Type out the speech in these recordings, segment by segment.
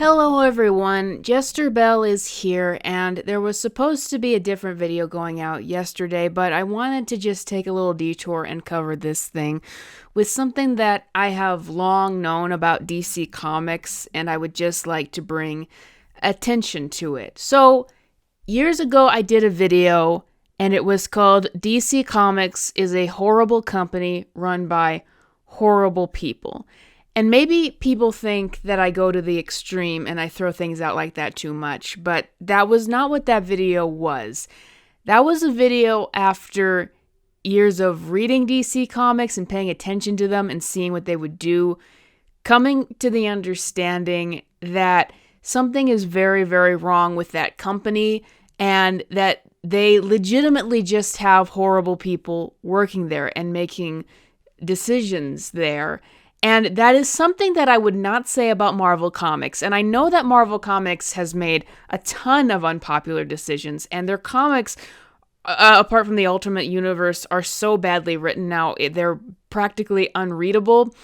Hello everyone, Jester Bell is here, and there was supposed to be a different video going out yesterday, but I wanted to just take a little detour and cover this thing with something that I have long known about DC Comics, and I would just like to bring attention to it. So, years ago I did a video, and it was called DC Comics is a horrible company run by horrible people. And maybe people think that I go to the extreme and I throw things out like that too much, but that was not what that video was. That was a video after years of reading DC Comics and paying attention to them and seeing what they would do, coming to the understanding that something is very, very wrong with that company and that they legitimately just have horrible people working there and making decisions there. And that is something that I would not say about Marvel Comics. And I know that Marvel Comics has made a ton of unpopular decisions, and their comics, apart from the Ultimate Universe, are so badly written now, they're practically unreadable.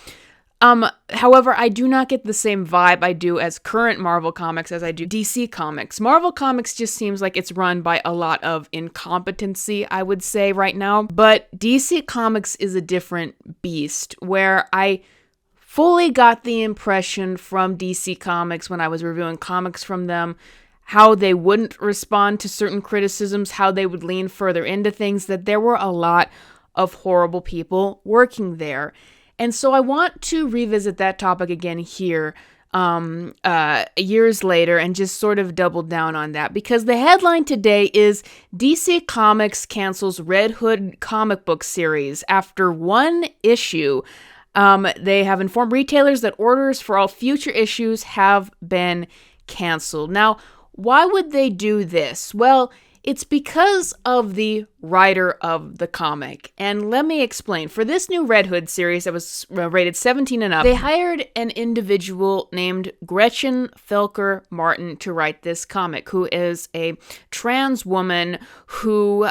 However, I do not get the same vibe I do as current Marvel Comics as I do DC Comics. Marvel Comics just seems like it's run by a lot of incompetency, I would say, right now. But DC Comics is a different beast, where I fully got the impression from DC Comics when I was reviewing comics from them, how they wouldn't respond to certain criticisms, how they would lean further into things, that there were a lot of horrible people working there. And so I want to revisit that topic again here years later and just sort of double down on that, because the headline today is DC Comics cancels Red Hood comic book series after one issue. They have informed retailers that orders for all future issues have been canceled. Now, why would they do this? Well, it's because of the writer of the comic. And let me explain. For this new Red Hood series that was rated 17 and up, they hired an individual named Gretchen Felker Martin to write this comic, who is a trans woman who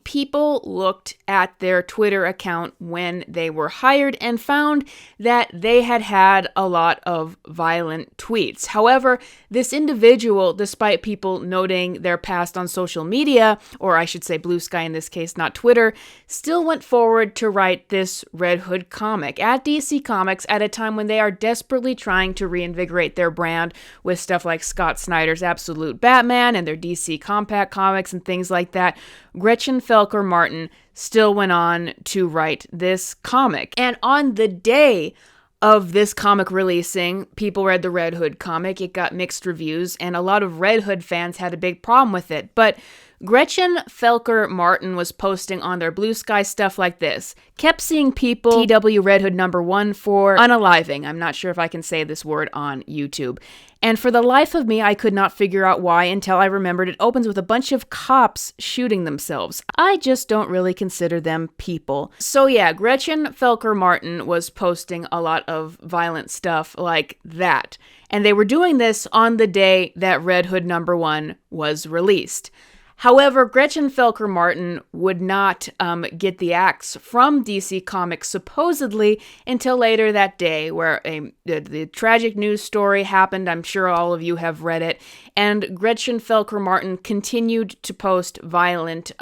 people looked at their Twitter account when they were hired and found that they had had a lot of violent tweets. However, this individual, despite people noting their past on social media, or I should say Blue Sky in this case, not Twitter, still went forward to write this Red Hood comic at DC Comics at a time when they are desperately trying to reinvigorate their brand with stuff like Scott Snyder's Absolute Batman and their DC Compact comics and things like that. Gretchen Felker Martin still went on to write this comic. And on the day of this comic releasing, people read the Red Hood comic. It got mixed reviews, and a lot of Red Hood fans had a big problem with it. But Gretchen Felker Martin was posting on their Blue Sky stuff like this. Kept seeing people TW Red Hood #1 for unaliving. I'm not sure if I can say this word on YouTube. And for the life of me, I could not figure out why until I remembered it opens with a bunch of cops shooting themselves. I just don't really consider them people. So yeah, Gretchen Felker Martin was posting a lot of violent stuff like that. And they were doing this on the day that Red Hood #1 was released. However, Gretchen Felker Martin would not get the axe from DC Comics supposedly until later that day, where the tragic news story happened. I'm sure all of you have read it. And Gretchen Felker Martin continued to post violent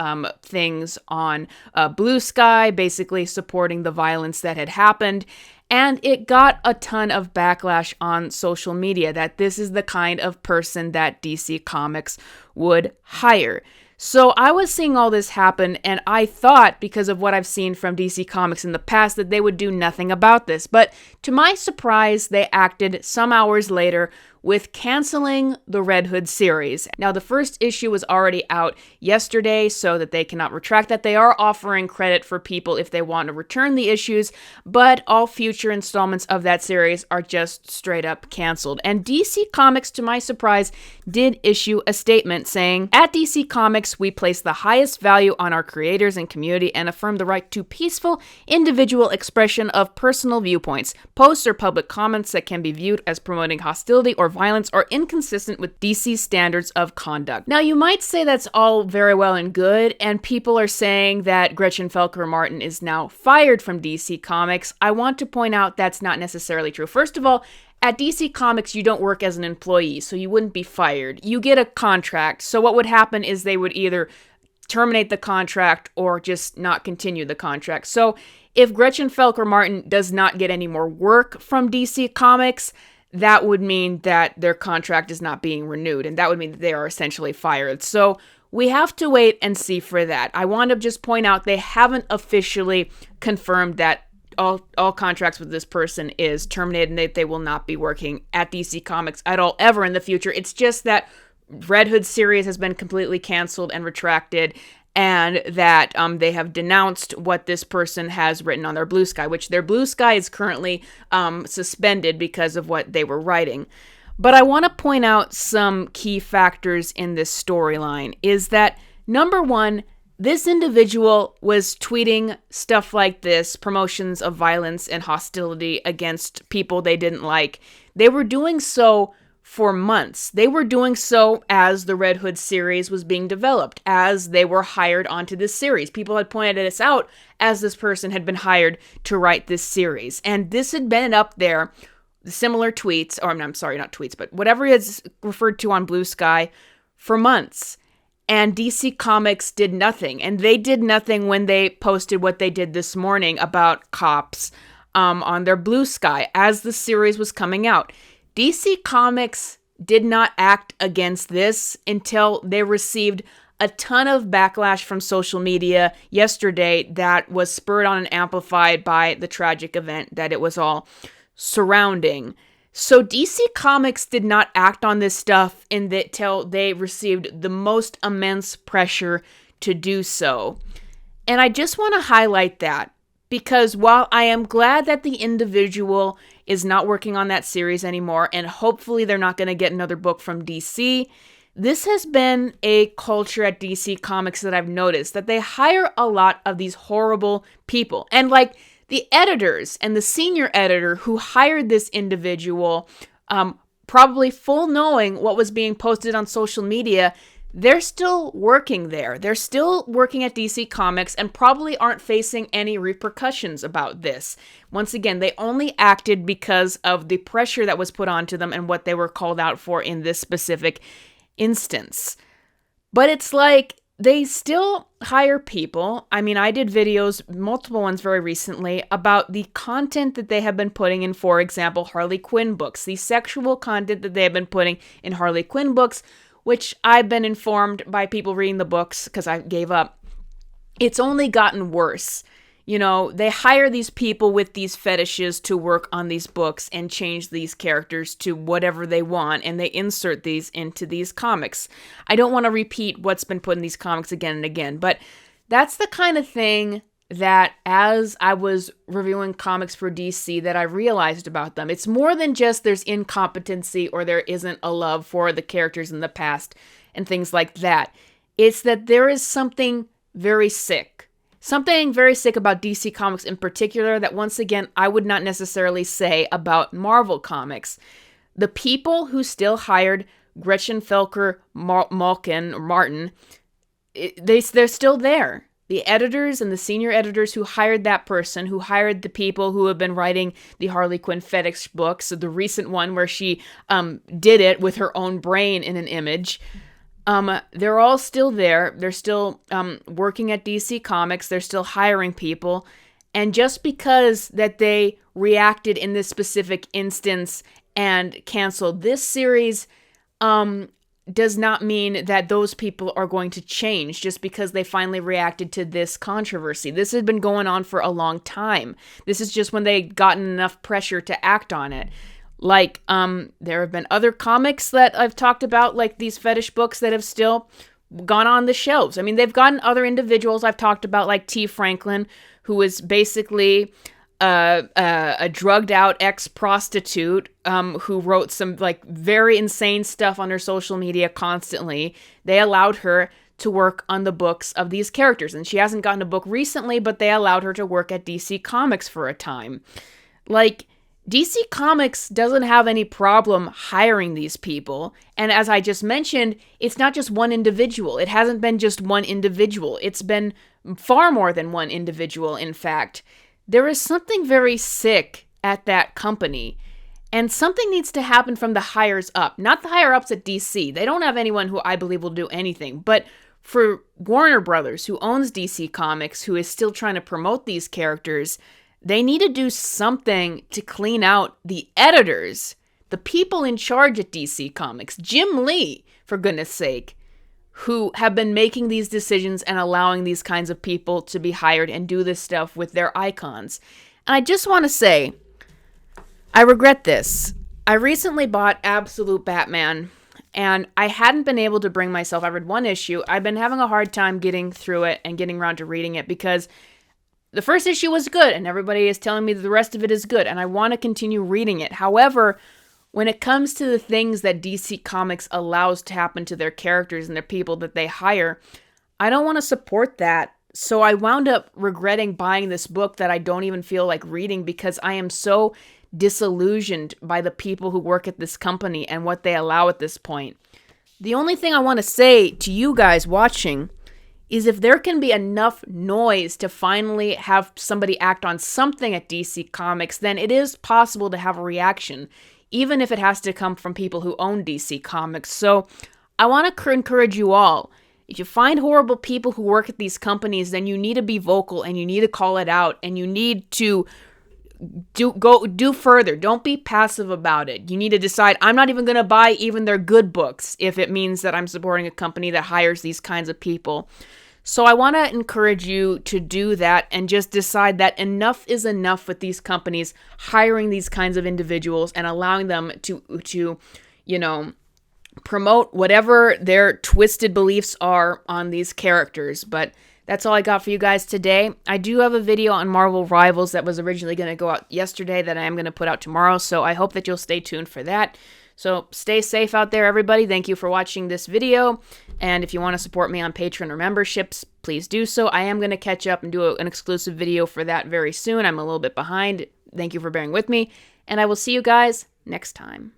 things on Blue Sky, basically supporting the violence that had happened. And it got a ton of backlash on social media that this is the kind of person that DC Comics would hire. So I was seeing all this happen, and I thought, because of what I've seen from DC Comics in the past, that they would do nothing about this. But to my surprise, they acted some hours later with canceling the Red Hood series. Now, the first issue was already out yesterday, so that they cannot retract that. They are offering credit for people if they want to return the issues, but all future installments of that series are just straight up canceled. And DC Comics, to my surprise, did issue a statement saying, "At DC Comics, we place the highest value on our creators and community and affirm the right to peaceful, individual expression of personal viewpoints. Posts or public comments that can be viewed as promoting hostility or violence are inconsistent with DC's standards of conduct." Now, you might say that's all very well and good, and people are saying that Gretchen Felker Martin is now fired from DC Comics. I want to point out that's not necessarily true. First of all, at DC Comics, you don't work as an employee, so you wouldn't be fired. You get a contract. So what would happen is they would either terminate the contract or just not continue the contract. So if Gretchen Felker Martin does not get any more work from DC Comics, that would mean that their contract is not being renewed, and that would mean that they are essentially fired. So we have to wait and see for that. I want to just point out they haven't officially confirmed that all contracts with this person is terminated and that they will not be working at DC Comics at all ever in the future. It's just that Red Hood series has been completely canceled and retracted, and that they have denounced what this person has written on their Blue Sky, which their Blue Sky is currently suspended because of what they were writing. But I want to point out some key factors in this storyline is that, number one, this individual was tweeting stuff like this, promotions of violence and hostility against people they didn't like. They were doing so for months. They were doing so as the Red Hood series was being developed, as they were hired onto this series. People had pointed this out as this person had been hired to write this series. And this had been up there, similar tweets, or I'm sorry, not tweets, but whatever is referred to on Blue Sky for months. And DC Comics did nothing. And they did nothing when they posted what they did this morning about cops on their Blue Sky as the series was coming out. DC Comics did not act against this until they received a ton of backlash from social media yesterday that was spurred on and amplified by the tragic event that it was all surrounding. So DC Comics did not act on this stuff until they received the most immense pressure to do so. And I just want to highlight that because while I am glad that the individual is not working on that series anymore, and hopefully they're not going to get another book from DC, this has been a culture at DC Comics that I've noticed, that they hire a lot of these horrible people. And like the editors and the senior editor who hired this individual, probably full knowing what was being posted on social media, they're still working there. They're still working at DC Comics and probably aren't facing any repercussions about this. Once again, they only acted because of the pressure that was put onto them and what they were called out for in this specific instance. But it's like they still hire people. I mean, I did videos, multiple ones very recently, about the content that they have been putting in, for example, Harley Quinn books, the sexual content that they have been putting in Harley Quinn books, which I've been informed by people reading the books because I gave up. It's only gotten worse. You know, they hire these people with these fetishes to work on these books and change these characters to whatever they want, and they insert these into these comics. I don't want to repeat what's been put in these comics again and again, but that's the kind of thing that as I was reviewing comics for DC that I realized about them. It's more than just there's incompetency or there isn't a love for the characters in the past and things like that. It's that there is something very sick. Something very sick about DC Comics in particular that, once again, I would not necessarily say about Marvel Comics. The people who still hired Gretchen Felker Martin, they're still there. The editors and the senior editors who hired that person, who hired the people who have been writing the Harley Quinn fetish books, so the recent one where she did it with her own brain in an image, they're all still there. They're still working at DC Comics. They're still hiring people. And just because that they reacted in this specific instance and canceled this series, does not mean that those people are going to change just because they finally reacted to this controversy. This has been going on for a long time. This is just when they gotten enough pressure to act on it. Like, there have been other comics that I've talked about, like these fetish books that have still gone on the shelves. I mean, they've gotten other individuals I've talked about, like T. Franklin, who is basically a drugged out ex-prostitute who wrote some like very insane stuff on her social media constantly. They allowed her to work on the books of these characters, and she hasn't gotten a book recently, but they allowed her to work at DC Comics for a time. Like, DC Comics doesn't have any problem hiring these people, and as I just mentioned, it's not just one individual. It hasn't been just one individual. It's been far more than one individual, in fact. There is something very sick at that company, And something needs to happen from the higher up, not the higher ups at DC. They don't have anyone who I believe will do anything. But for Warner Brothers, who owns DC Comics, who is still trying to promote these characters, they need to do something to clean out the editors, the people in charge at DC Comics, Jim Lee, for goodness sake, who have been making these decisions and allowing these kinds of people to be hired and do this stuff with their icons. And I just want to say, I regret this. I recently bought Absolute Batman, and I hadn't been able to bring myself. I read one issue. I've been having a hard time getting through it and getting around to reading it because the first issue was good, and everybody is telling me that the rest of it is good, and I want to continue reading it. However, when it comes to the things that DC Comics allows to happen to their characters and the people that they hire, I don't want to support that. So I wound up regretting buying this book that I don't even feel like reading because I am so disillusioned by the people who work at this company and what they allow at this point. The only thing I want to say to you guys watching is if there can be enough noise to finally have somebody act on something at DC Comics, then it is possible to have a reaction, even if it has to come from people who own DC Comics. So I want to encourage you all. If you find horrible people who work at these companies, then you need to be vocal and you need to call it out and you need to do further. Don't be passive about it. You need to decide, I'm not even going to buy even their good books if it means that I'm supporting a company that hires these kinds of people. So I want to encourage you to do that and just decide that enough is enough with these companies hiring these kinds of individuals and allowing them to promote whatever their twisted beliefs are on these characters. But that's all I got for you guys today. I do have a video on Marvel Rivals that was originally going to go out yesterday that I am going to put out tomorrow, so I hope that you'll stay tuned for that. So stay safe out there, everybody. Thank you for watching this video. And if you want to support me on Patreon or memberships, please do so. I am going to catch up and do an exclusive video for that very soon. I'm a little bit behind. Thank you for bearing with me. And I will see you guys next time.